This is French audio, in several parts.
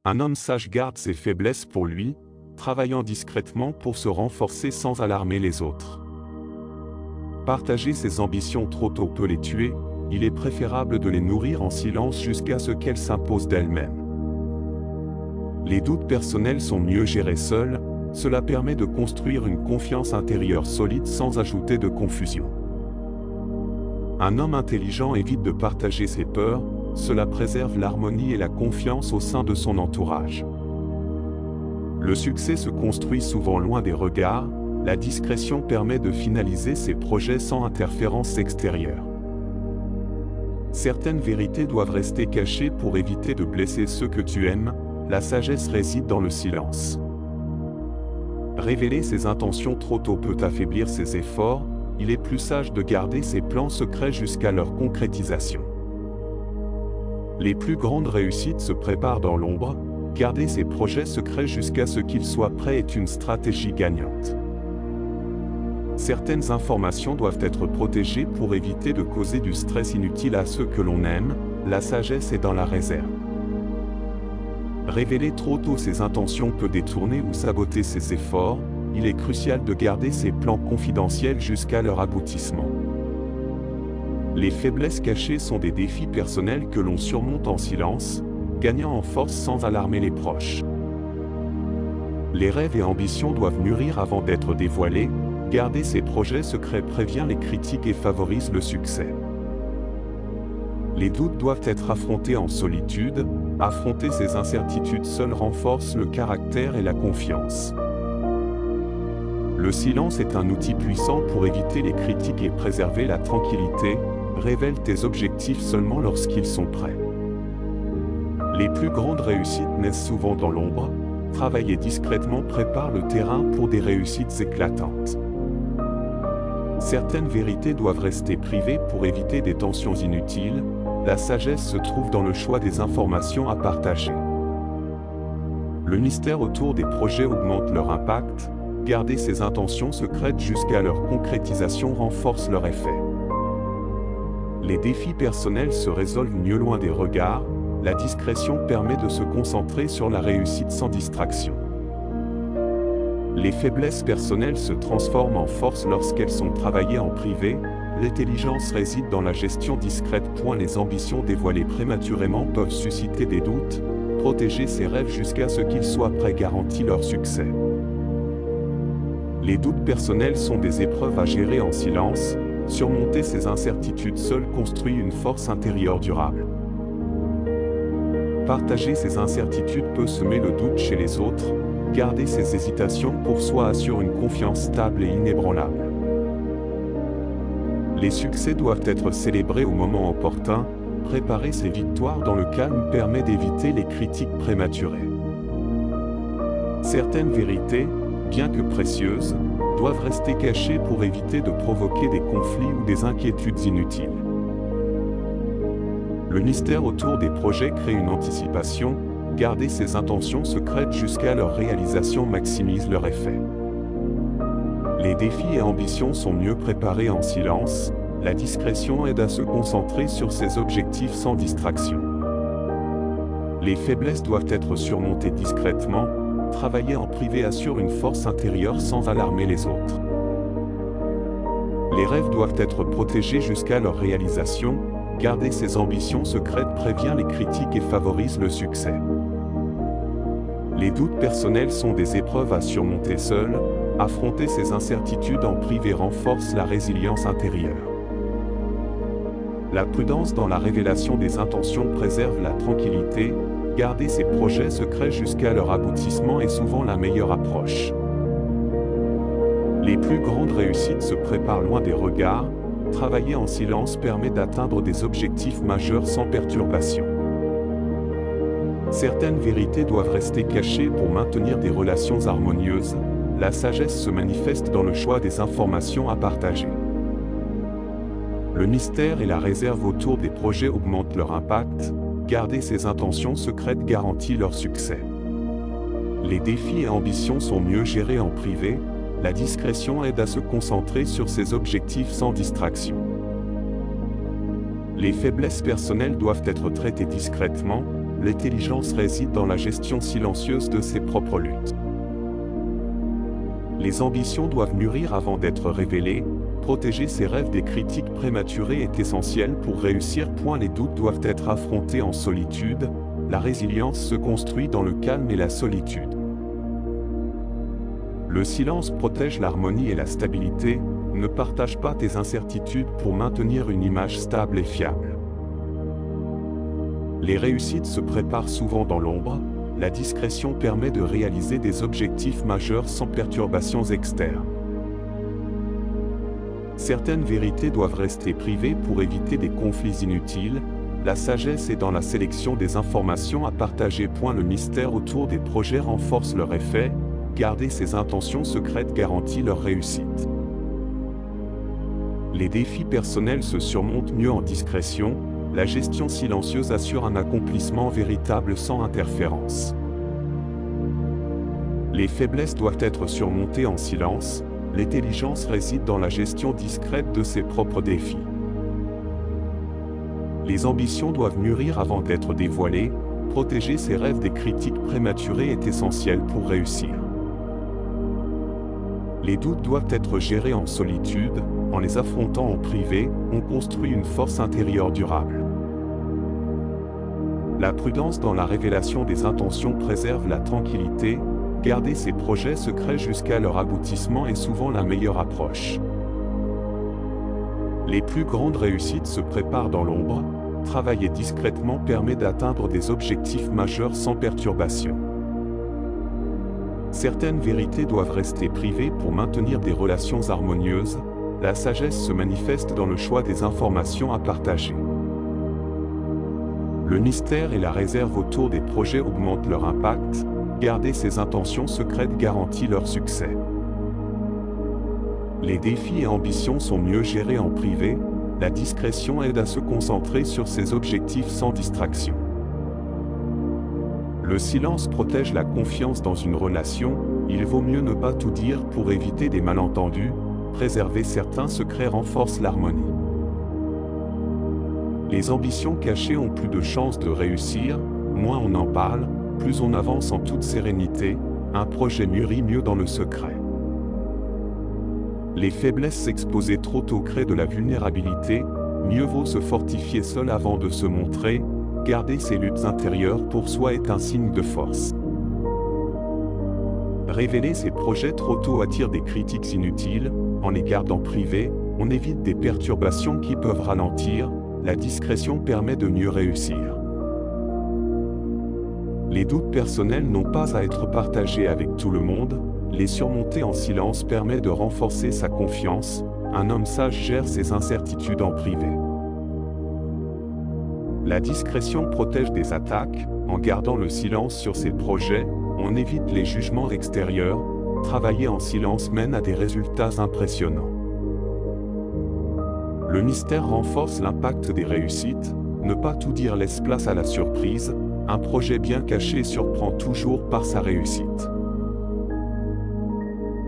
Un homme sage garde ses faiblesses pour lui, travaillant discrètement pour se renforcer sans alarmer les autres. Partager ses ambitions trop tôt peut les tuer, il est préférable de les nourrir en silence jusqu'à ce qu'elles s'imposent d'elles-mêmes. Les doutes personnels sont mieux gérés seuls, cela permet de construire une confiance intérieure solide sans ajouter de confusion. Un homme intelligent évite de partager ses peurs, cela préserve l'harmonie et la confiance au sein de son entourage. Le succès se construit souvent loin des regards, la discrétion permet de finaliser ses projets sans interférence extérieure. Certaines vérités doivent rester cachées pour éviter de blesser ceux que tu aimes, la sagesse réside dans le silence. Révéler ses intentions trop tôt peut affaiblir ses efforts, il est plus sage de garder ses plans secrets jusqu'à leur concrétisation. Les plus grandes réussites se préparent dans l'ombre, garder ses projets secrets jusqu'à ce qu'ils soient prêts est une stratégie gagnante. Certaines informations doivent être protégées pour éviter de causer du stress inutile à ceux que l'on aime, la sagesse est dans la réserve. Révéler trop tôt ses intentions peut détourner ou saboter ses efforts, il est crucial de garder ses plans confidentiels jusqu'à leur aboutissement. Les faiblesses cachées sont des défis personnels que l'on surmonte en silence, gagnant en force sans alarmer les proches. Les rêves et ambitions doivent mûrir avant d'être dévoilés, garder ses projets secrets prévient les critiques et favorise le succès. Les doutes doivent être affrontés en solitude, affronter ces incertitudes seul renforce le caractère et la confiance. Le silence est un outil puissant pour éviter les critiques et préserver la tranquillité, révèle tes objectifs seulement lorsqu'ils sont prêts. Les plus grandes réussites naissent souvent dans l'ombre, travailler discrètement prépare le terrain pour des réussites éclatantes. Certaines vérités doivent rester privées pour éviter des tensions inutiles, la sagesse se trouve dans le choix des informations à partager. Le mystère autour des projets augmente leur impact, garder ses intentions secrètes jusqu'à leur concrétisation renforce leur effet. Les défis personnels se résolvent mieux loin des regards, la discrétion permet de se concentrer sur la réussite sans distraction. Les faiblesses personnelles se transforment en force lorsqu'elles sont travaillées en privé, l'intelligence réside dans la gestion discrète. Les ambitions dévoilées prématurément peuvent susciter des doutes, protéger ses rêves jusqu'à ce qu'ils soient prêts garantit leur succès. Les doutes personnels sont des épreuves à gérer en silence, surmonter ces incertitudes seul construit une force intérieure durable. Partager ces incertitudes peut semer le doute chez les autres, garder ses hésitations pour soi assure une confiance stable et inébranlable. Les succès doivent être célébrés au moment opportun, préparer ses victoires dans le calme permet d'éviter les critiques prématurées. Certaines vérités, bien que précieuses, doivent rester cachées pour éviter de provoquer des conflits ou des inquiétudes inutiles. Le mystère autour des projets crée une anticipation, garder ses intentions secrètes jusqu'à leur réalisation maximise leur effet. Les défis et ambitions sont mieux préparés en silence, la discrétion aide à se concentrer sur ses objectifs sans distraction. Les faiblesses doivent être surmontées discrètement, travailler en privé assure une force intérieure sans alarmer les autres. Les rêves doivent être protégés jusqu'à leur réalisation, garder ses ambitions secrètes prévient les critiques et favorise le succès. Les doutes personnels sont des épreuves à surmonter seuls, affronter ces incertitudes en privé renforce la résilience intérieure. La prudence dans la révélation des intentions préserve la tranquillité, garder ses projets secrets jusqu'à leur aboutissement est souvent la meilleure approche. Les plus grandes réussites se préparent loin des regards, travailler en silence permet d'atteindre des objectifs majeurs sans perturbation. Certaines vérités doivent rester cachées pour maintenir des relations harmonieuses, la sagesse se manifeste dans le choix des informations à partager. Le mystère et la réserve autour des projets augmentent leur impact, garder ses intentions secrètes garantit leur succès. Les défis et ambitions sont mieux gérés en privé, la discrétion aide à se concentrer sur ses objectifs sans distraction. Les faiblesses personnelles doivent être traitées discrètement, l'intelligence réside dans la gestion silencieuse de ses propres luttes. Les ambitions doivent mûrir avant d'être révélées. Protéger ses rêves des critiques prématurées est essentiel pour réussir. Les doutes doivent être affrontés en solitude. La résilience se construit dans le calme et la solitude. Le silence protège l'harmonie et la stabilité. Ne partage pas tes incertitudes pour maintenir une image stable et fiable. Les réussites se préparent souvent dans l'ombre. La discrétion permet de réaliser des objectifs majeurs sans perturbations externes. Certaines vérités doivent rester privées pour éviter des conflits inutiles. La sagesse est dans la sélection des informations à partager. Le mystère autour des projets renforce leur effet. Garder ses intentions secrètes garantit leur réussite. Les défis personnels se surmontent mieux en discrétion. La gestion silencieuse assure un accomplissement véritable sans interférence. Les faiblesses doivent être surmontées en silence. L'intelligence réside dans la gestion discrète de ses propres défis. Les ambitions doivent mûrir avant d'être dévoilées. Protéger ses rêves des critiques prématurées est essentiel pour réussir. Les doutes doivent être gérés en solitude. En les affrontant en privé, on construit une force intérieure durable. La prudence dans la révélation des intentions préserve la tranquillité. Garder ses projets secrets jusqu'à leur aboutissement est souvent la meilleure approche. Les plus grandes réussites se préparent dans l'ombre. Travailler discrètement permet d'atteindre des objectifs majeurs sans perturbation. Certaines vérités doivent rester privées pour maintenir des relations harmonieuses. La sagesse se manifeste dans le choix des informations à partager. Le mystère et la réserve autour des projets augmentent leur impact. Garder ses intentions secrètes garantit leur succès. Les défis et ambitions sont mieux gérés en privé. La discrétion aide à se concentrer sur ses objectifs sans distraction. Le silence protège la confiance dans une relation. Il vaut mieux ne pas tout dire pour éviter des malentendus. Préserver certains secrets renforce l'harmonie. Les ambitions cachées ont plus de chances de réussir. Moins on en parle, plus on avance en toute sérénité. Un projet mûrit mieux dans le secret. Les faiblesses s'exposer trop tôt créent de la vulnérabilité. Mieux vaut se fortifier seul avant de se montrer. Garder ses luttes intérieures pour soi est un signe de force. Révéler ses projets trop tôt attire des critiques inutiles. En les gardant privés, on évite des perturbations qui peuvent ralentir. La discrétion permet de mieux réussir. Les doutes personnels n'ont pas à être partagés avec tout le monde. Les surmonter en silence permet de renforcer sa confiance. Un homme sage gère ses incertitudes en privé. La discrétion protège des attaques. En gardant le silence sur ses projets, on évite les jugements extérieurs. Travailler en silence mène à des résultats impressionnants. Le mystère renforce l'impact des réussites. Ne pas tout dire laisse place à la surprise. Un projet bien caché surprend toujours par sa réussite.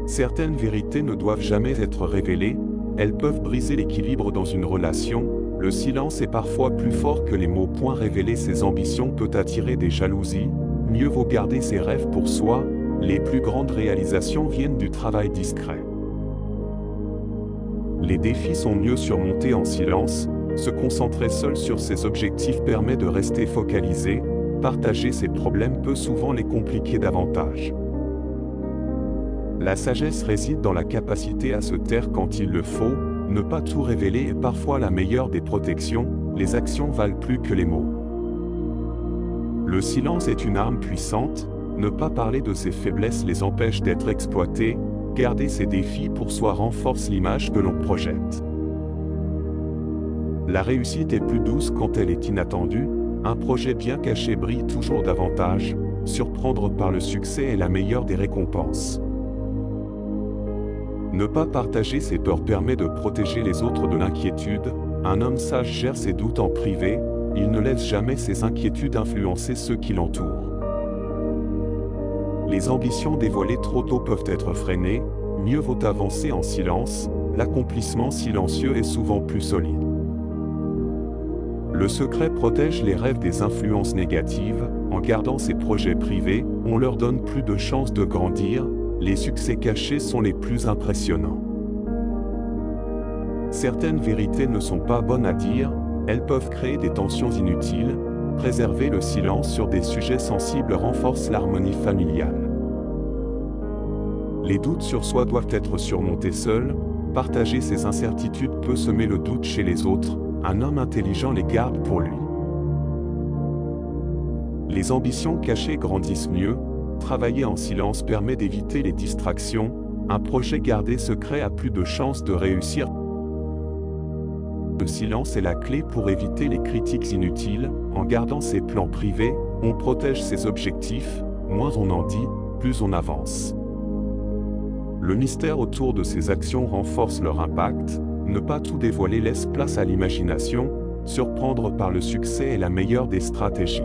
Certaines vérités ne doivent jamais être révélées. Elles peuvent briser l'équilibre dans une relation. Le silence est parfois plus fort que les mots. Révéler ses ambitions peut attirer des jalousies. Mieux vaut garder ses rêves pour soi. Les plus grandes réalisations viennent du travail discret. Les défis sont mieux surmontés en silence. Se concentrer seul sur ses objectifs permet de rester focalisé. Partager ses problèmes peut souvent les compliquer davantage. La sagesse réside dans la capacité à se taire quand il le faut. Ne pas tout révéler est parfois la meilleure des protections. Les actions valent plus que les mots. Le silence est une arme puissante. Ne pas parler de ses faiblesses les empêche d'être exploités. Garder ses défis pour soi renforce l'image que l'on projette. La réussite est plus douce quand elle est inattendue. Un projet bien caché brille toujours davantage. Surprendre par le succès est la meilleure des récompenses. Ne pas partager ses peurs permet de protéger les autres de l'inquiétude. Un homme sage gère ses doutes en privé. Il ne laisse jamais ses inquiétudes influencer ceux qui l'entourent. Les ambitions dévoilées trop tôt peuvent être freinées. Mieux vaut avancer en silence. L'accomplissement silencieux est souvent plus solide. Le secret protège les rêves des influences négatives. En gardant ses projets privés, on leur donne plus de chances de grandir. Les succès cachés sont les plus impressionnants. Certaines vérités ne sont pas bonnes à dire, elles peuvent créer des tensions inutiles. Préserver le silence sur des sujets sensibles renforce l'harmonie familiale. Les doutes sur soi doivent être surmontés seuls. Partager ses incertitudes peut semer le doute chez les autres. Un homme intelligent les garde pour lui. Les ambitions cachées grandissent mieux. Travailler en silence permet d'éviter les distractions. Un projet gardé secret a plus de chances de réussir. Le silence est la clé pour éviter les critiques inutiles. En gardant ses plans privés, on protège ses objectifs. Moins on en dit, plus on avance. Le mystère autour de ses actions renforce leur impact. Ne pas tout dévoiler laisse place à l'imagination. Surprendre par le succès est la meilleure des stratégies.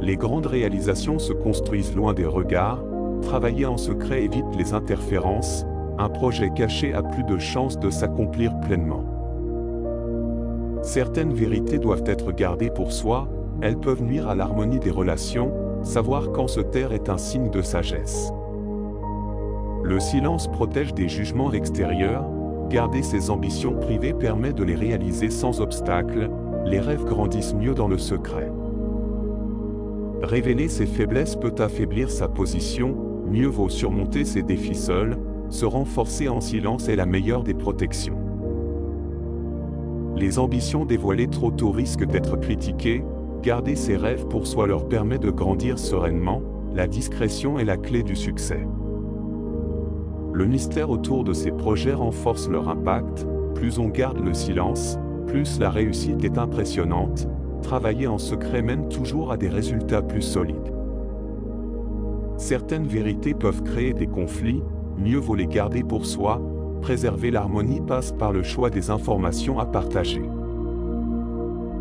Les grandes réalisations se construisent loin des regards. Travailler en secret évite les interférences. Un projet caché a plus de chances de s'accomplir pleinement. Certaines vérités doivent être gardées pour soi. Elles peuvent nuire à l'harmonie des relations. Savoir quand se taire est un signe de sagesse. Le silence protège des jugements extérieurs. Garder ses ambitions privées permet de les réaliser sans obstacle. Les rêves grandissent mieux dans le secret. Révéler ses faiblesses peut affaiblir sa position. Mieux vaut surmonter ses défis seul. Se renforcer en silence est la meilleure des protections. Les ambitions dévoilées trop tôt risquent d'être critiquées. Garder ses rêves pour soi leur permet de grandir sereinement. La discrétion est la clé du succès. Le mystère autour de ces projets renforce leur impact. Plus on garde le silence, plus la réussite est impressionnante. Travailler en secret mène toujours à des résultats plus solides. Certaines vérités peuvent créer des conflits, mieux vaut les garder pour soi. Préserver l'harmonie passe par le choix des informations à partager.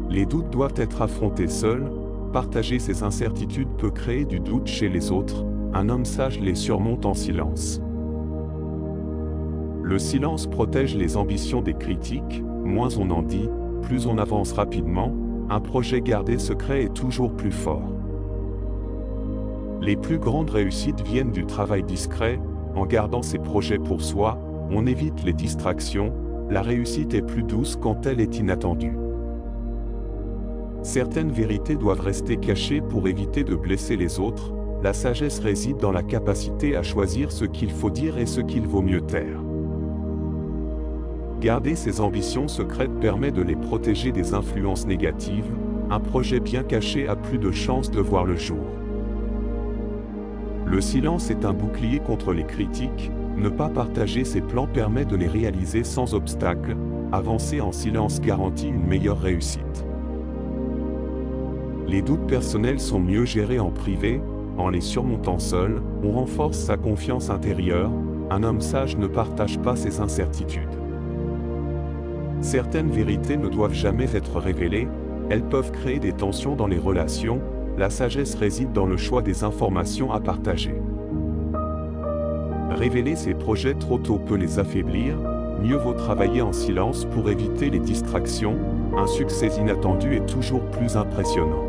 Les doutes doivent être affrontés seuls. Partager ses incertitudes peut créer du doute chez les autres. Un homme sage les surmonte en silence. Le silence protège les ambitions des critiques. Moins on en dit, plus on avance rapidement. Un projet gardé secret est toujours plus fort. Les plus grandes réussites viennent du travail discret. En gardant ses projets pour soi, on évite les distractions. La réussite est plus douce quand elle est inattendue. Certaines vérités doivent rester cachées pour éviter de blesser les autres. La sagesse réside dans la capacité à choisir ce qu'il faut dire et ce qu'il vaut mieux taire. Garder ses ambitions secrètes permet de les protéger des influences négatives. Un projet bien caché a plus de chances de voir le jour. Le silence est un bouclier contre les critiques. Ne pas partager ses plans permet de les réaliser sans obstacle. Avancer en silence garantit une meilleure réussite. Les doutes personnels sont mieux gérés en privé. En les surmontant seul, on renforce sa confiance intérieure. Un homme sage ne partage pas ses incertitudes. Certaines vérités ne doivent jamais être révélées. Elles peuvent créer des tensions dans les relations. La sagesse réside dans le choix des informations à partager. Révéler ses projets trop tôt peut les affaiblir. Mieux vaut travailler en silence pour éviter les distractions. Un succès inattendu est toujours plus impressionnant.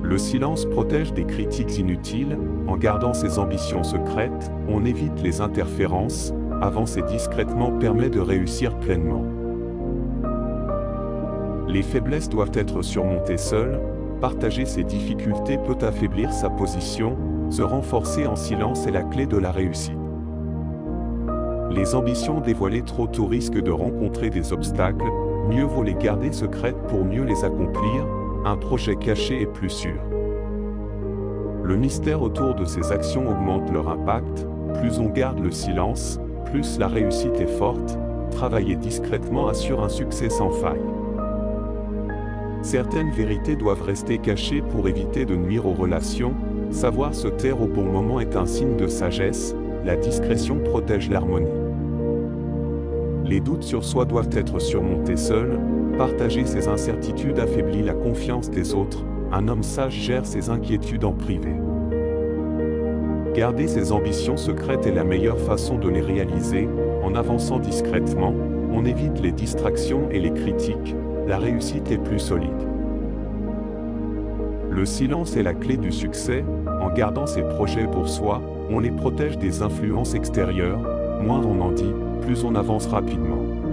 Le silence protège des critiques inutiles. En gardant ses ambitions secrètes, on évite les interférences. Avancer discrètement permet de réussir pleinement. Les faiblesses doivent être surmontées seules. Partager ses difficultés peut affaiblir sa position. Se renforcer en silence est la clé de la réussite. Les ambitions dévoilées trop tôt risquent de rencontrer des obstacles. Mieux vaut les garder secrètes pour mieux les accomplir. Un projet caché est plus sûr. Le mystère autour de ces actions augmente leur impact. Plus on garde le silence, plus la réussite est forte. Travailler discrètement assure un succès sans faille. Certaines vérités doivent rester cachées pour éviter de nuire aux relations. Savoir se taire au bon moment est un signe de sagesse. La discrétion protège l'harmonie. Les doutes sur soi doivent être surmontés seuls. Partager ses incertitudes affaiblit la confiance des autres. Un homme sage gère ses inquiétudes en privé. Garder ses ambitions secrètes est la meilleure façon de les réaliser. En avançant discrètement, on évite les distractions et les critiques, la réussite est plus solide. Le silence est la clé du succès. En gardant ses projets pour soi, on les protège des influences extérieures. Moins on en dit, plus on avance rapidement.